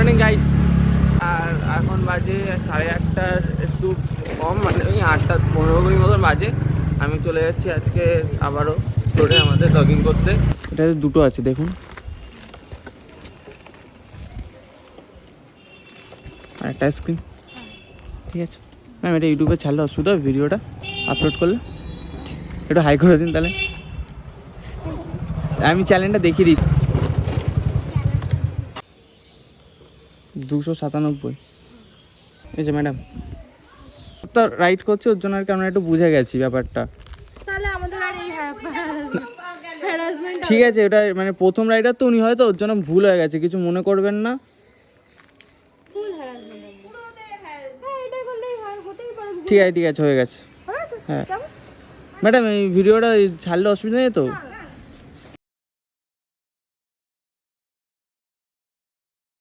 Morning guys. আর এখন বাজে 8:30 একটু কম, মানে ওই 8:15 মতন বাজে। আমি চলে যাচ্ছি আজকে আবারও স্টোরে আমাদের জগিং করতে। এটাতে দুটো আছে দেখুন, আর একটা আইসক্রিম। ঠিক আছে ম্যাম, এটা ইউটিউবে ছাড়লে অসুবিধা হবে? ভিডিওটা আপলোড করলে একটু হাই করে দিন তাহলে, আমি চ্যানেলটা দেখিয়ে দিচ্ছি। 297। এই যে ম্যাডাম তো রাইড করছে, ওর জন্য আর কি আমরা একটু বুঝে গেছি ব্যাপারটা। ঠিক আছে, ওটা মানে প্রথম রাইডার তো উনি, হয়তো ওর জন্য ভুল হয়ে গেছে, কিছু মনে করবেন না। ঠিক আছে হয়ে গেছে। হ্যাঁ ম্যাডাম, এই ভিডিওটা ছাড়লে অসুবিধা নেই তো?